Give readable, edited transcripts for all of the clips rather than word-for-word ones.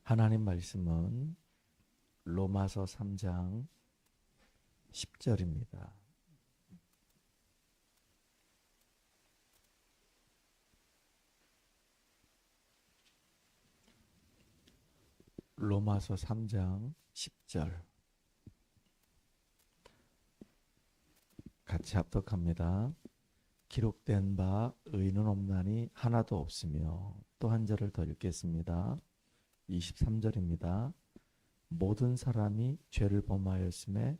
하나님 말씀은 로마서 3장 10절입니다. 로마서 3장 10절 같이 합독합니다. 기록된 바 의인은 없나니 하나도 없으며, 또 한 절을 더 읽겠습니다. 23절입니다. 모든 사람이 죄를 범하였음에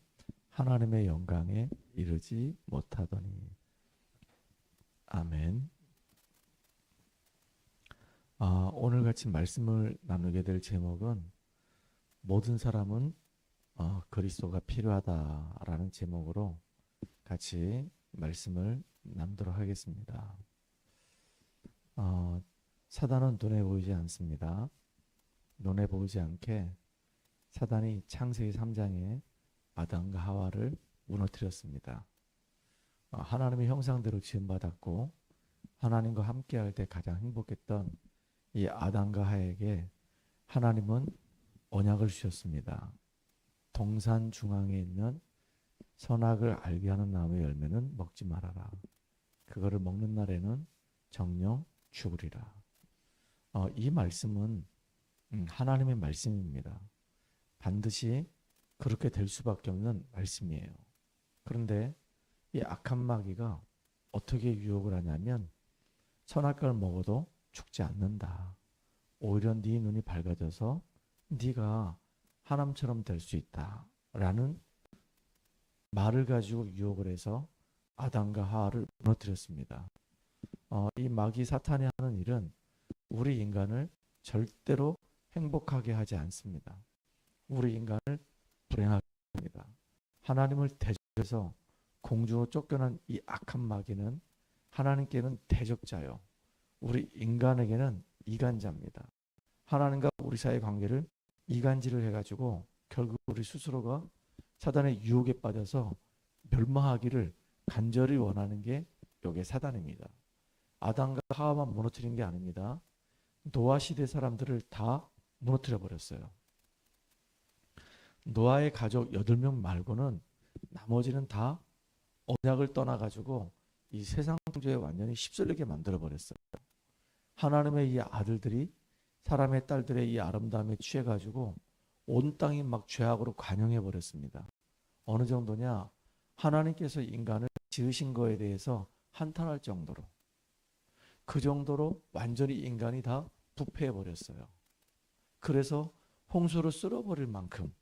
하나님의 영광에 이르지 못하더니. 아멘. 오늘 같이 말씀을 나누게 될 제목은 모든 사람은 그리스도가 필요하다라는 제목으로 같이 말씀을 나누도록 하겠습니다. 사단은 눈에 보이지 않습니다. 눈에 보이지 않게 사단이 창세기 3장에 아담과 하와를 무너뜨렸습니다. 하나님의 형상대로 지음받았고 하나님과 함께할 때 가장 행복했던 이 아담과 하와에게 하나님은 언약을 주셨습니다. 동산 중앙에 있는 선악을 알게 하는 나무의 열매는 먹지 말아라. 그거를 먹는 날에는 정령 죽으리라. 이 말씀은 하나님의 말씀입니다. 반드시 그렇게 될 수밖에 없는 말씀이에요. 그런데 이 악한 마귀가 어떻게 유혹을 하냐면 선악과를 먹어도 죽지 않는다. 오히려 네 눈이 밝아져서 네가 하나님처럼 될 수 있다 라는 말을 가지고 유혹을 해서 아담과 하와를 무너뜨렸습니다. 이 마귀 사탄이 하는 일은 우리 인간을 절대로 행복하게 하지 않습니다. 우리 인간을 불행하게 합니다. 하나님을 대적해서 공중으로 쫓겨난 이 악한 마귀는 하나님께는 대적자요, 우리 인간에게는 이간자입니다. 하나님과 우리 사이의 관계를 이간질을 해가지고 결국 우리 스스로가 사단의 유혹에 빠져서 멸망하기를 간절히 원하는 게 이게 사단입니다. 아담과 하와만 무너뜨린 게 아닙니다. 노아 시대 사람들을 다 무너뜨려 버렸어요. 노아의 가족 8명 말고는 나머지는 다 언약을 떠나가지고 이 세상 창조에 완전히 휩쓸리게 만들어 버렸어요. 하나님의 이 아들들이 사람의 딸들의 이 아름다움에 취해가지고 온 땅이 막 죄악으로 관영해 버렸습니다. 어느 정도냐? 하나님께서 인간을 지으신 거에 대해서 한탄할 정도로, 그 정도로 완전히 인간이 다 부패해 버렸어요. 그래서 홍수로 쓸어버릴 만큼.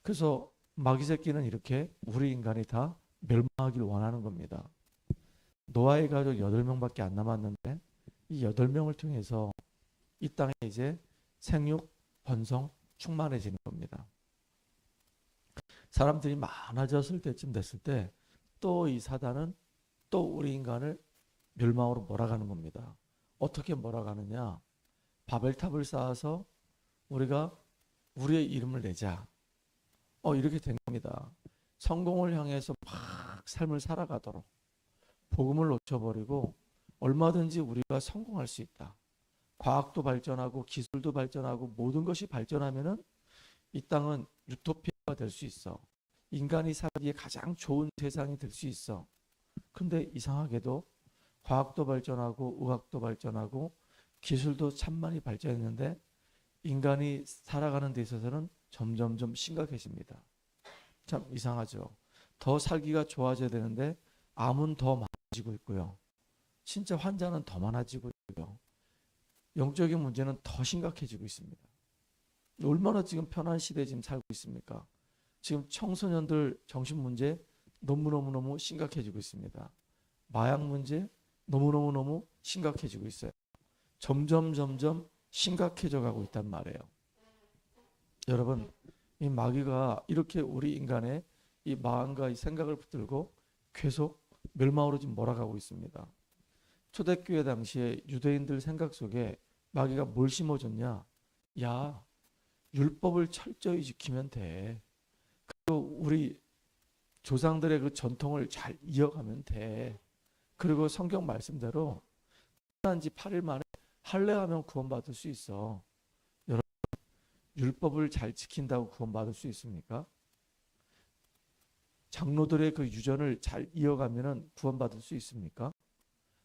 그래서 마귀 새끼는 이렇게 우리 인간이 다 멸망하기를 원하는 겁니다. 노아의 가족 8명밖에 안 남았는데 이 8명을 통해서 이 땅에 이제 생육, 번성, 충만해지는 겁니다. 사람들이 많아졌을 때쯤 됐을 때 또 이 사단은 또 우리 인간을 멸망으로 몰아가는 겁니다. 어떻게 몰아가느냐? 바벨탑을 쌓아서 우리가 우리의 이름을 내자. 이렇게 된 겁니다. 성공을 향해서 막 삶을 살아가도록 복음을 놓쳐버리고 얼마든지 우리가 성공할 수 있다. 과학도 발전하고 기술도 발전하고 모든 것이 발전하면은 이 땅은 유토피아가 될 수 있어. 인간이 살기에 가장 좋은 세상이 될 수 있어. 근데 이상하게도 과학도 발전하고 의학도 발전하고 기술도 참 많이 발전했는데 인간이 살아가는 데 있어서는 점점점 심각해집니다. 참 이상하죠. 더 살기가 좋아져야 되는데 암은 더 많아지고 있고요. 진짜 환자는 더 많아지고 있고요. 영적인 문제는 더 심각해지고 있습니다. 얼마나 지금 편한 시대에 지금 살고 있습니까? 지금 청소년들 정신 문제 너무너무 심각해지고 있습니다. 마약 문제 너무너무 심각해지고 있어요. 점점 심각해져 가고 있단 말이에요. 여러분, 이 마귀가 이렇게 우리 인간의 이 마음과 이 생각을 붙들고 계속 멸망으로 지금 몰아가고 있습니다. 초대교회 당시에 유대인들 생각 속에 마귀가 뭘 심어줬냐? 야, 율법을 철저히 지키면 돼. 그리고 우리 조상들의 그 전통을 잘 이어가면 돼. 그리고 성경 말씀대로 태어난 지 8일 만에 할례하면 구원받을 수 있어. 여러분, 율법을 잘 지킨다고 구원받을 수 있습니까? 장로들의 그 유전을 잘 이어가면 구원받을 수 있습니까?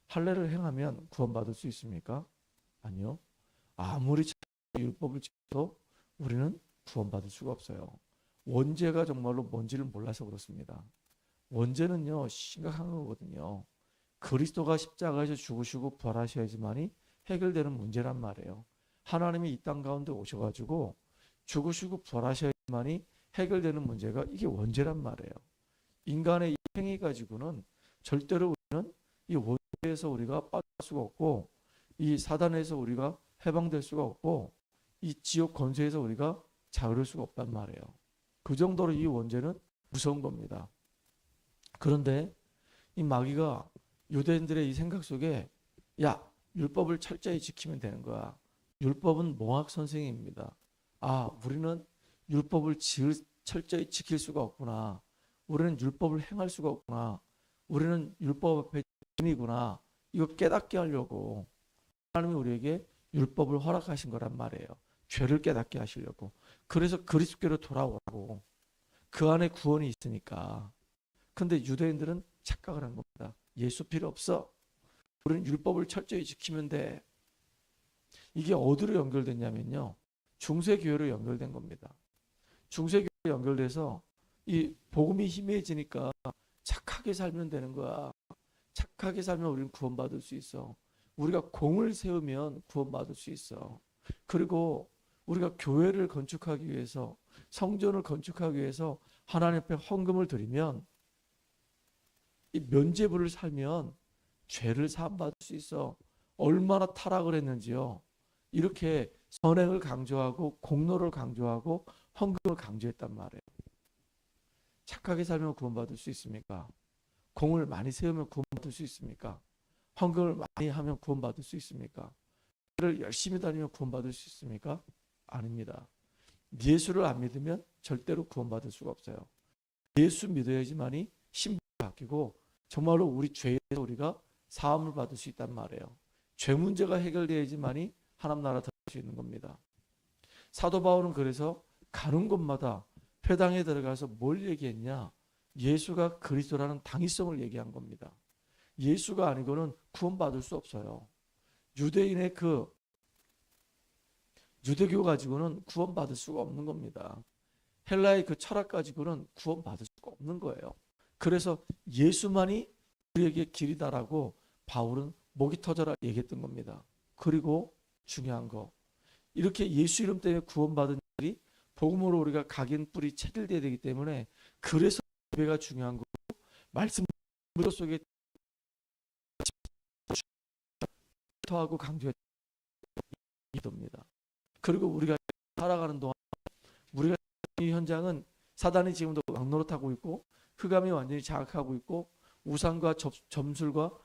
할례를 행하면 구원받을 수 있습니까? 아니요. 아무리 율법을 지켜도 우리는 구원받을 수가 없어요. 원죄가 정말로 뭔지를 몰라서 그렇습니다. 원죄는요, 심각한 거거든요. 그리스도가 십자가에서 죽으시고 부활하셔야지만이 해결되는 문제란 말이에요. 하나님이 이 땅 가운데 오셔가지고 죽으시고 부활하셔야지만이 해결되는 문제가 이게 원죄란 말이에요. 인간의 이 행위 가지고는 절대로 우리는 이 원죄에서 우리가 빠질 수가 없고, 이 사단에서 우리가 해방될 수가 없고, 이 지옥 권세에서 우리가 자유할 수가 없단 말이에요. 그 정도로 이 원죄는 무서운 겁니다. 그런데 이 마귀가 유대인들의 이 생각 속에, 야, 율법을 철저히 지키면 되는 거야. 율법은 몽학 선생입니다. 아, 우리는 율법을 철저히 지킬 수가 없구나. 우리는 율법을 행할 수가 없구나. 우리는 율법 앞에 죄인이구나. 이거 깨닫게 하려고 하나님이 우리에게 율법을 허락하신 거란 말이에요. 죄를 깨닫게 하시려고. 그래서 그리스도께로 돌아오라고. 그 안에 구원이 있으니까. 근데 유대인들은 착각을 한 겁니다. 예수 필요 없어. 우리는 율법을 철저히 지키면 돼. 이게 어디로 연결됐냐면요, 중세교회로 연결된 겁니다. 중세교회로 연결돼서 이 복음이 희미해지니까 착하게 살면 되는 거야. 착하게 살면 우리는 구원받을 수 있어. 우리가 공을 세우면 구원받을 수 있어. 그리고 우리가 교회를 건축하기 위해서, 성전을 건축하기 위해서 하나님 앞에 헌금을 드리면, 이 면죄부를 살면 죄를 사함받을 수 있어. 얼마나 타락을 했는지요. 이렇게 선행을 강조하고 공로를 강조하고 헌금을 강조했단 말이에요. 착하게 살면 구원받을 수 있습니까? 공을 많이 세우면 구원받을 수 있습니까? 헌금을 많이 하면 구원받을 수 있습니까? 교회를 열심히 다니면 구원받을 수 있습니까? 아닙니다. 예수를 안 믿으면 절대로 구원받을 수가 없어요. 예수 믿어야지만이 신분이 바뀌고 정말로 우리 죄에서 우리가 사함을 받을 수 있단 말이에요. 죄 문제가 해결돼야지만이 하나님 나라 들어갈 수 있는 겁니다. 사도 바울은 그래서 가는 곳마다 회당에 들어가서 뭘 얘기했냐? 예수가 그리스도라는 당위성을 얘기한 겁니다. 예수가 아니고는 구원받을 수 없어요. 유대인의 그 유대교 가지고는 구원받을 수가 없는 겁니다. 헬라의 그 철학 가지고는 구원받을 수가 없는 거예요. 그래서 예수만이 우리에게 길이다라고 바울은 목이 터져라 얘기했던 겁니다. 그리고 중요한 거, 이렇게 예수 이름 때문에 구원받은 일이 복음으로 우리가 각인 뿌리 체질돼야 되기 때문에, 그래서 예배가 중요한 거고, 말씀 속에 하고 강조했던 겁니다. 그리고 우리가 살아가는 동안 우리가 이 현장은 사단이 지금도 왕노릇하고 있고, 흑암이 완전히 장악하고 있고, 우상과 점술과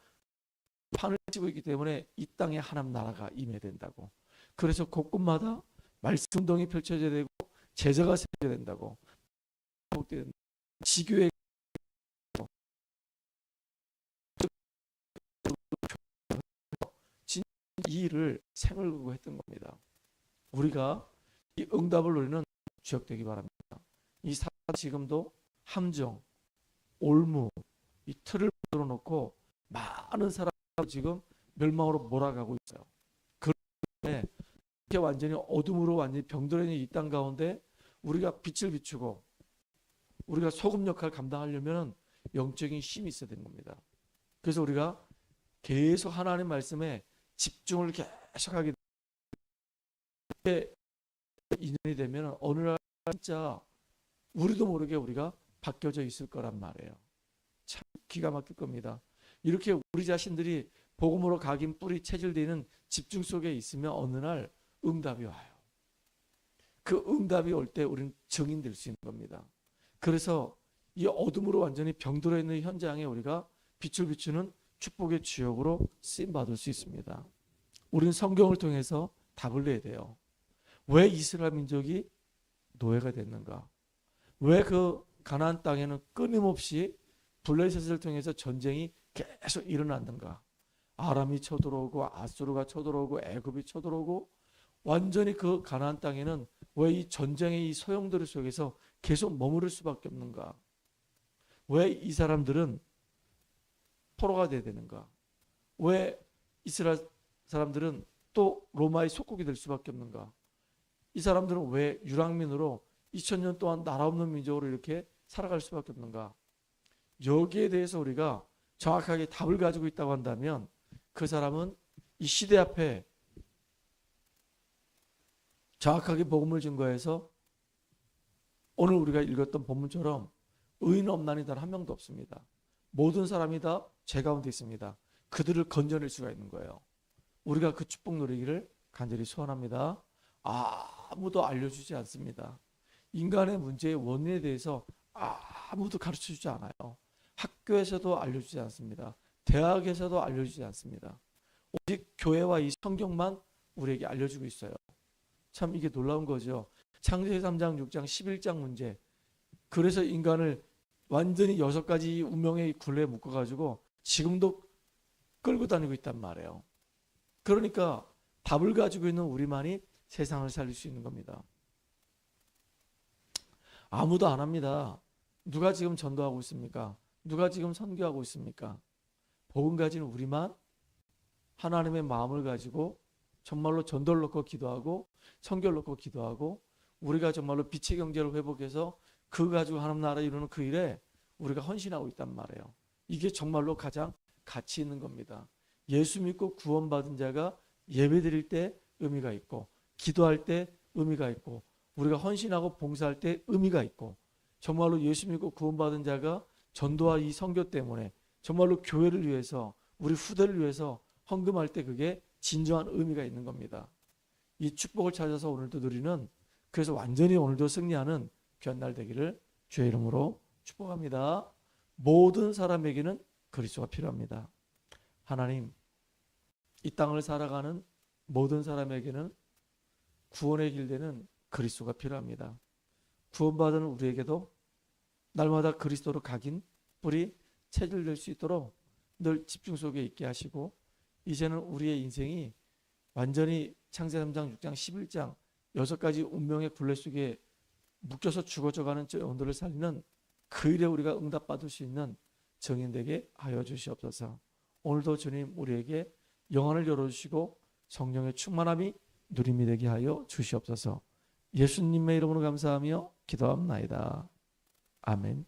판을 치고 있기 때문에 이 땅에 하나님 나라가 임해야 된다고. 그래서 곳곳마다 말씀 운동이 펼쳐져야 되고, 제자가 세워져야 된다고. 지교의 이 일을 생을 걸고 했던 겁니다. 우리가 이 응답을 누리는 주역되기 바랍니다. 이 사람 지금도 함정, 올무, 이 틀을 만들어 놓고 많은 사람이 지금 멸망으로 몰아가고 있어요. 그런데 이렇게 완전히 어둠으로 완전히 병들어 있는 이 땅 가운데 우리가 빛을 비추고 우리가 소금 역할을 감당하려면 영적인 힘이 있어야 되는 겁니다. 그래서 우리가 계속 하나님 말씀에 집중을 계속하게 되는데, 2년이 되면 어느 날 진짜 우리도 모르게 우리가 바뀌어져 있을 거란 말이에요. 참 기가 막힐 겁니다. 이렇게 우리 자신들이 복음으로 각인 뿌리 체질되는 집중 속에 있으면 어느 날 응답이 와요. 그 응답이 올 때 우리는 증인될 수 있는 겁니다. 그래서 이 어둠으로 완전히 병들어 있는 현장에 우리가 빛을 비추는 축복의 주역으로 쓰임 받을 수 있습니다. 우리는 성경을 통해서 답을 내야 돼요. 왜 이스라엘 민족이 노예가 됐는가? 왜 그 가나안 땅에는 끊임없이 블레셋을 통해서 전쟁이 계속 일어났는가? 아람이 쳐들어오고 아수르가 쳐들어오고 애굽이 쳐들어오고 완전히 그 가나안 땅에는 왜 이 전쟁의 이 소용돌이 속에서 계속 머무를 수밖에 없는가? 왜 이 사람들은 포로가 돼야 되는가? 왜 이스라엘 사람들은 또 로마의 속국이 될 수밖에 없는가? 이 사람들은 왜 유랑민으로 2000년 동안 나라 없는 민족으로 이렇게 살아갈 수밖에 없는가? 여기에 대해서 우리가 정확하게 답을 가지고 있다고 한다면 그 사람은 이 시대 앞에 정확하게 복음을 증거해서 오늘 우리가 읽었던 본문처럼 의인 없나니 단 한 명도 없습니다. 모든 사람이 다 죄 가운데 있습니다. 그들을 건져낼 수가 있는 거예요. 우리가 그 축복 누리기를 간절히 소원합니다. 아무도 알려주지 않습니다. 인간의 문제의 원인에 대해서 아무도 가르쳐주지 않아요. 학교에서도 알려주지 않습니다. 대학에서도 알려주지 않습니다. 오직 교회와 이 성경만 우리에게 알려주고 있어요. 참 이게 놀라운 거죠. 창세기 3장, 6장, 11장 문제. 그래서 인간을 완전히 6가지 운명의 굴레에 묶어가지고 지금도 끌고 다니고 있단 말이에요. 그러니까 답을 가지고 있는 우리만이 세상을 살릴 수 있는 겁니다. 아무도 안 합니다. 누가 지금 전도하고 있습니까? 누가 지금 선교하고 있습니까? 복음 가진 우리만 하나님의 마음을 가지고 정말로 전도를 놓고 기도하고 선교를 놓고 기도하고 우리가 정말로 빛의 경제를 회복해서 그거 가지고 하나님 나라 이루는 그 일에 우리가 헌신하고 있단 말이에요. 이게 정말로 가장 가치 있는 겁니다. 예수 믿고 구원받은 자가 예배 드릴 때 의미가 있고 기도할 때 의미가 있고 우리가 헌신하고 봉사할 때 의미가 있고 정말로 예수 믿고 구원받은 자가 전도와 이 선교 때문에 정말로 교회를 위해서 우리 후대를 위해서 헌금할 때 그게 진정한 의미가 있는 겁니다. 이 축복을 찾아서 오늘도 누리는 그래서 완전히 오늘도 승리하는 귀한 날 되기를 주의 이름으로 축복합니다. 모든 사람에게는 그리스도가 필요합니다. 하나님, 이 땅을 살아가는 모든 사람에게는 구원의 길 되는 그리스도가 필요합니다. 구원받은 우리에게도 날마다 그리스도로 각인 뿌리 체질될 수 있도록 늘 집중 속에 있게 하시고 이제는 우리의 인생이 완전히 창세기 3장, 6장, 11장 6가지 운명의 굴레 속에 묶여서 죽어져가는 영혼들을 살리는 그 일에 우리가 응답받을 수 있는 증인되게 하여 주시옵소서. 오늘도 주님 우리에게 영안을 열어주시고 성령의 충만함이 누림이 되게 하여 주시옵소서. 예수님의 이름으로 감사하며 기도합나이다. 아멘.